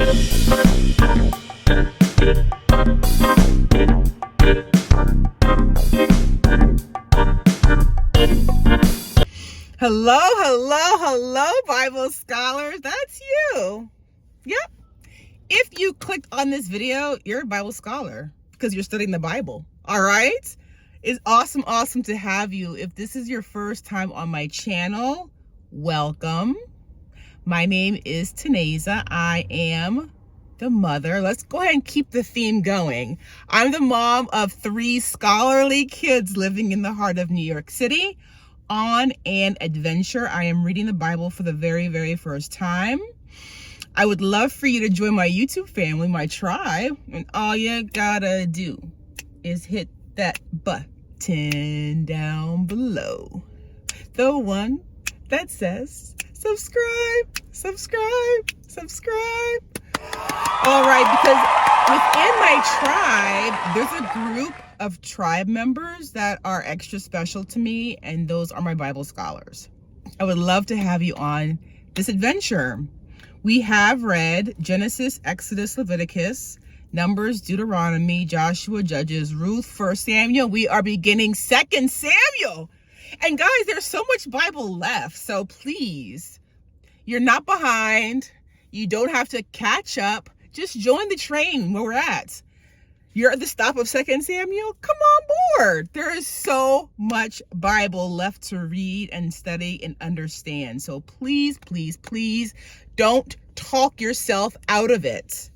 Hello, hello, hello, Bible scholars. That's you. Yep. If you clicked on this video, you're a Bible scholar because you're studying the Bible. All right? It's awesome to have you. If this is your first time on my channel, welcome. My name is Teneza. I am the mother. Let's go ahead and keep the theme going. I'm the mom of 3 scholarly kids living in the heart of New York City. On an adventure. I am reading the Bible for the very first time. I would love for you to join my YouTube family, my tribe, and all you gotta do is hit that button down below. The one that says subscribe, subscribe, subscribe. All right, because within my tribe, there's a group of tribe members that are extra special to me, and those are my Bible scholars. I would love to have you on this adventure. We have read Genesis, Exodus, Leviticus, Numbers, Deuteronomy, Joshua, Judges, Ruth, 1 Samuel. We are beginning 2 Samuel. And guys, there's so much Bible left, so please, you're not behind. You don't have to catch up. Just join the train where we're at. You're at the stop of 2 Samuel? Come on board. There is so much Bible left to read and study and understand. So please, don't talk yourself out of it.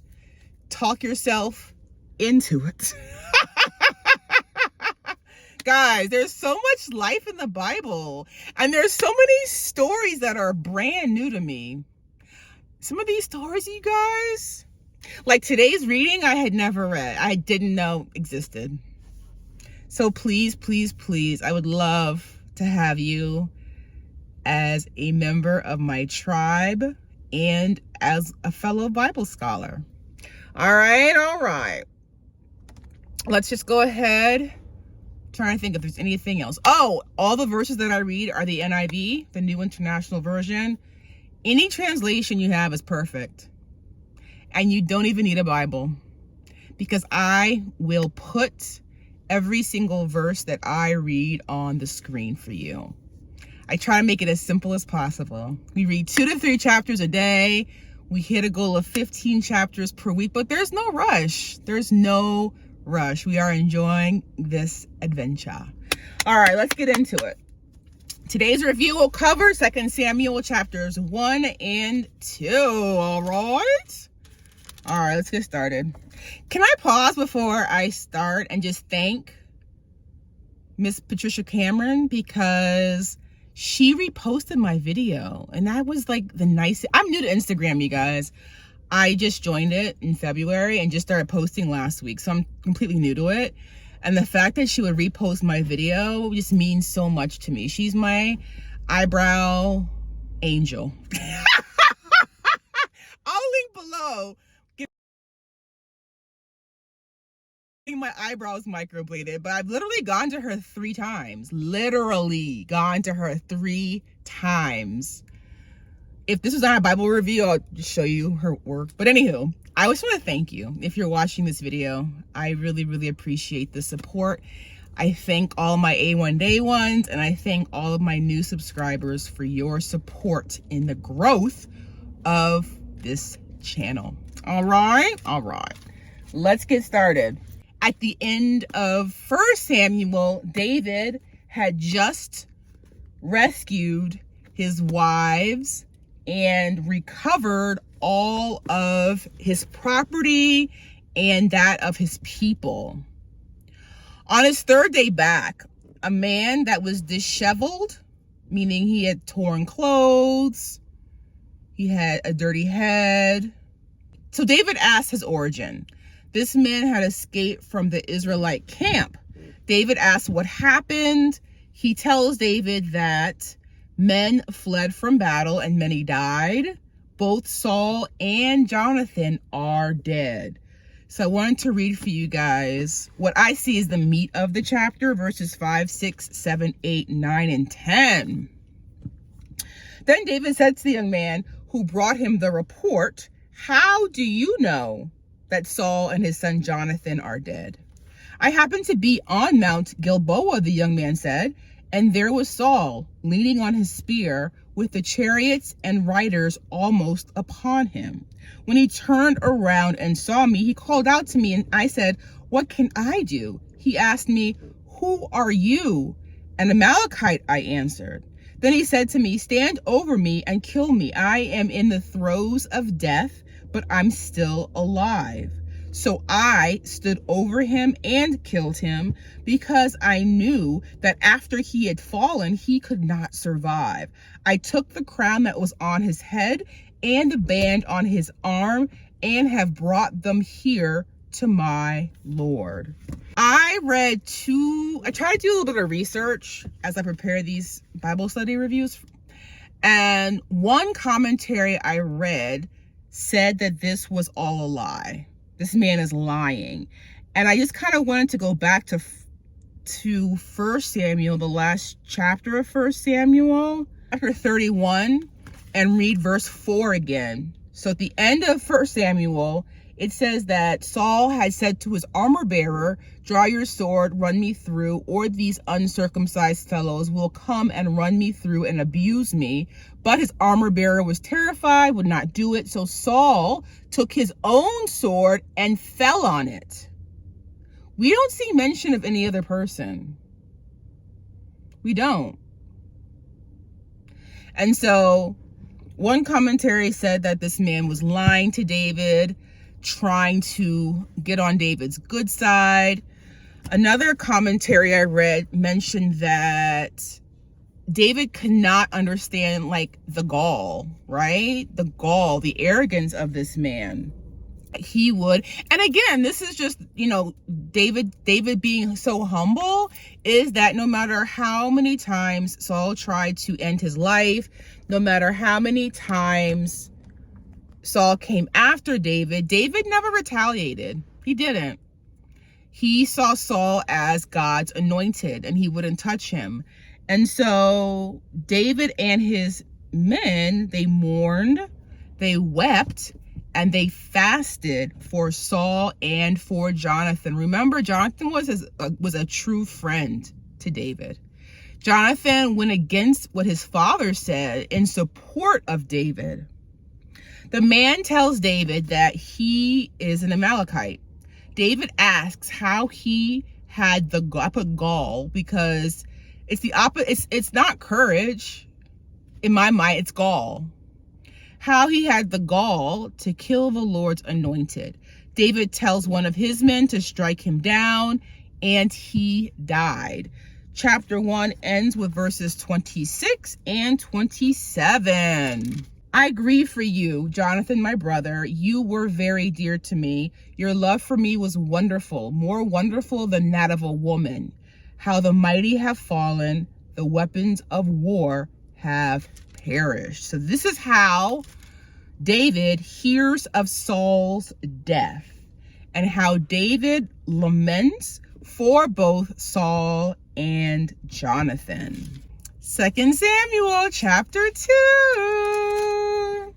Talk yourself into it. Guys, there's so much life in the Bible. And there's so many stories that are brand new to me. Some of these stories, you guys, like today's reading, I had never read. I didn't know existed. So please, I would love to have you as a member of my tribe and as a fellow Bible scholar. All right. Let's just go ahead. Trying to think if there's anything else. Oh, all the verses that I read are the NIV, the New International Version. Any translation you have is perfect. And you don't even need a Bible, because I will put every single verse that I read on the screen for you. I try to make it as simple as possible. We read 2 to 3 chapters a day. We hit a goal of 15 chapters per week, but there's no rush. There's no rush. We are enjoying this adventure. All right, let's get into it. Today's review will cover 2 Samuel chapters 1 and 2. All right. All right, let's get started. Can I pause before I start and just thank Miss Patricia Cameron, because she reposted my video, and that was like the nicest. I'm new to Instagram, you guys. I just joined it in February and just started posting last week, so I'm completely new to it. And the fact that she would repost my video just means so much to me. She's my eyebrow angel. I'll link below. My eyebrows microbladed, but I've literally gone to her 3 times. Literally gone to her 3 times. If this was not a Bible review, I'll just show you her work. But anywho, I just want to thank you if you're watching this video. I really appreciate the support. I thank all my A1 Day ones, and I thank all of my new subscribers for your support in the growth of this channel. All right. Let's get started. At the end of 1 Samuel, David had just rescued his wives and recovered all of his property and that of his people. On his 3rd day back, a man that was disheveled, meaning he had torn clothes, he had a dirty head. So David asked his origin. This man had escaped from the Israelite camp. David asks what happened. He tells David that men fled from battle and many died. Both Saul and Jonathan are dead. So I wanted to read for you guys what I see is the meat of the chapter, verses 5, 6, 7, 8, 9, and 10. Then David said to the young man who brought him the report, How do you know that Saul and his son Jonathan are dead? I happened to be on Mount Gilboa, the young man said, and there was Saul leaning on his spear with the chariots and riders almost upon him. When he turned around and saw me, he called out to me, and I said, "What can I do?" He asked me, "Who are you?" "An Amalekite," I answered. Then he said to me, "Stand over me and kill me. I am in the throes of death, but I'm still alive." So I stood over him and killed him, because I knew that after he had fallen, he could not survive. I took the crown that was on his head and the band on his arm and have brought them here to my Lord. I tried to do a little bit of research as I prepare these Bible study reviews. And one commentary I read said that this was all a lie. This man is lying. And I just kind of wanted to go back to 1 Samuel, the last chapter of 1 Samuel, chapter 31, and read verse 4 again. So at the end of 1 Samuel, it says that Saul had said to his armor bearer, "Draw your sword, run me through, or these uncircumcised fellows will come and run me through and abuse me." But his armor bearer was terrified, would not do it. So Saul took his own sword and fell on it. We don't see mention of any other person. We don't. And so one commentary said that this man was lying to David, trying to get on David's good side. Another commentary I read mentioned that David could not understand, like, the gall, right? The gall, the arrogance of this man. He would, and again, this is just, David being so humble, is that no matter how many times Saul tried to end his life, no matter how many times Saul came after David, David never retaliated. He didn't. He saw Saul as God's anointed, and he wouldn't touch him. And so David and his men, they mourned, they wept, and they fasted for Saul and for Jonathan. Remember, Jonathan was a true friend to David. Jonathan went against what his father said in support of David. The man tells David that he is an Amalekite. David asks how he had the gall, because it's the opposite. It's not courage. In my mind, it's gall. How he had the gall to kill the Lord's anointed. David tells one of his men to strike him down, and he died. Chapter 1 ends with verses 26 and 27. "I grieve for you, Jonathan, my brother. You were very dear to me. Your love for me was wonderful, more wonderful than that of a woman. How the mighty have fallen, the weapons of war have perished." So this is how David hears of Saul's death, and how David laments for both Saul and Jonathan. 2 Samuel chapter 2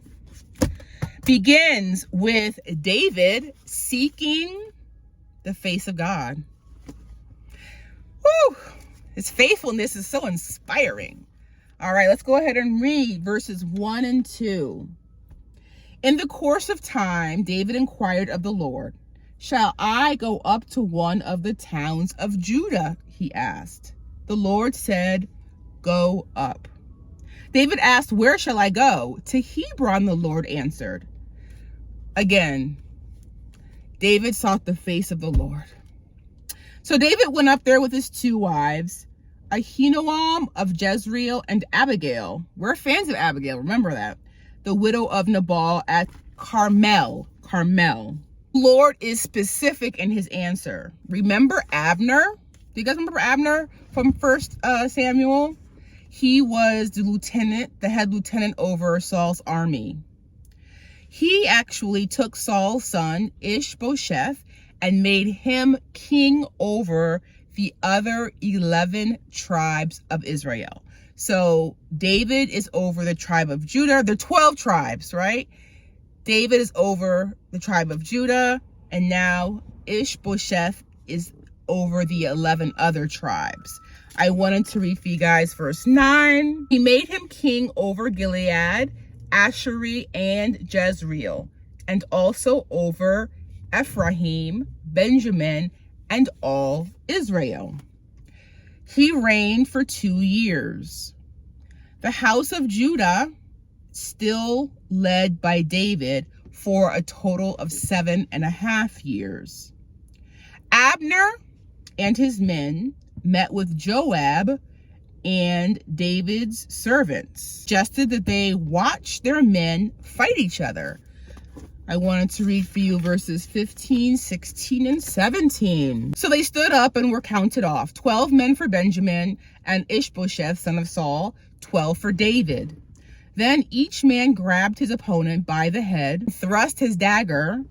begins with David seeking the face of God. Woo! His faithfulness is so inspiring. All right, let's go ahead and read verses 1 and 2. "In the course of time, David inquired of the Lord, 'Shall I go up to one of the towns of Judah?' he asked. The Lord said, 'Go up.' David asked, 'Where shall I go?' 'To Hebron,' the Lord answered." Again, David sought the face of the Lord. So David went up there with his 2 wives, Ahinoam of Jezreel and Abigail. We're fans of Abigail, remember that. The widow of Nabal at Carmel. The Lord is specific in his answer. Remember Abner? Do you guys remember Abner from 1 Samuel? He was the head lieutenant over Saul's army. He actually took Saul's son, Ishbosheth, and made him king over the other 11 tribes of Israel. So David is over the tribe of Judah. The 12 tribes, right? David is over the tribe of Judah, and now Ishbosheth is over the 11 other tribes. I wanted to read for you guys verse 9. He made him king over Gilead, Asherie, and Jezreel, and also over Ephraim, Benjamin, and all Israel. He reigned for 2 years. The house of Judah, still led by David, for a total of 7.5 years. Abner and his men met with Joab and David's servants, suggested that they watch their men fight each other. I wanted to read for you verses 15, 16, and 17. So they stood up and were counted off, 12 men for Benjamin, and Ishbosheth, son of Saul, 12 for David. Then each man grabbed his opponent by the head, thrust his dagger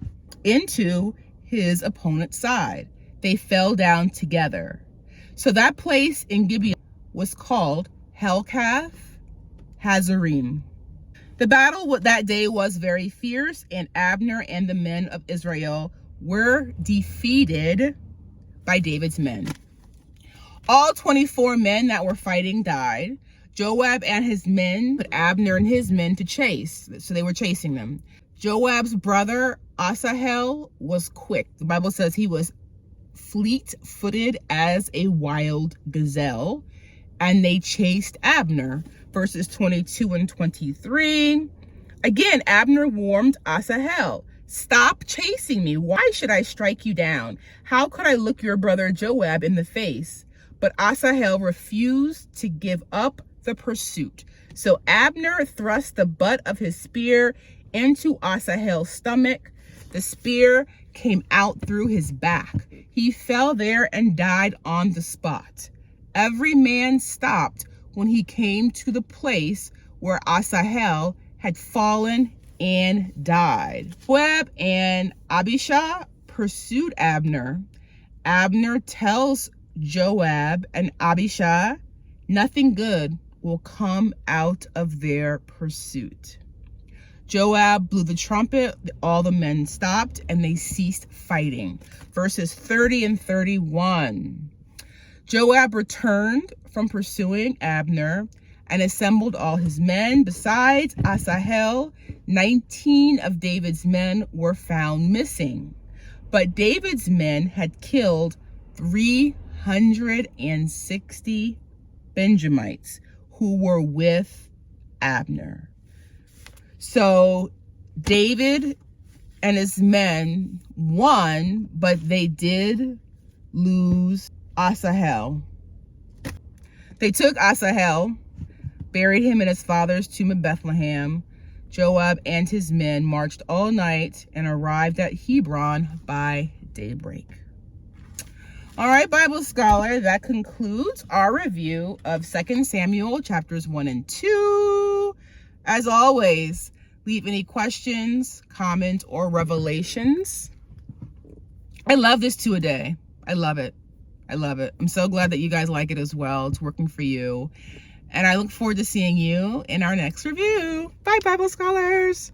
into his opponent's side. They fell down together. So that place in Gibeon was called Helkath Hazarim. The battle that day was very fierce, and Abner and the men of Israel were defeated by David's men. All 24 men that were fighting died. Joab and his men put Abner and his men to chase, so they were chasing them. Joab's brother Asahel was quick. The Bible says he was fleet-footed as a wild gazelle, and they chased Abner. Verses 22 and 23. Again, Abner warned Asahel, "Stop chasing me. Why should I strike you down? How could I look your brother Joab in the face?" But Asahel refused to give up the pursuit. So Abner thrust the butt of his spear into Asahel's stomach. The spear came out through his back. He fell there and died on the spot. Every man stopped when he came to the place where Asahel had fallen and died. Joab and Abishai pursued Abner. Abner tells Joab and Abishai nothing good will come out of their pursuit. Joab blew the trumpet, all the men stopped, and they ceased fighting. Verses 30 and 31. Joab returned from pursuing Abner and assembled all his men. Besides Asahel, 19 of David's men were found missing. But David's men had killed 360 Benjamites who were with Abner. So David and his men won, but they did lose Asahel. They took Asahel, buried him in his father's tomb in Bethlehem. Joab and his men marched all night and arrived at Hebron by daybreak. All right, Bible scholar, that concludes our review of 2 Samuel chapters 1 and 2. As always, leave any questions, comments, or revelations. I love this 2-a-day. I love it. I love it. I'm so glad that you guys like it as well. It's working for you. And I look forward to seeing you in our next review. Bye, Bible scholars.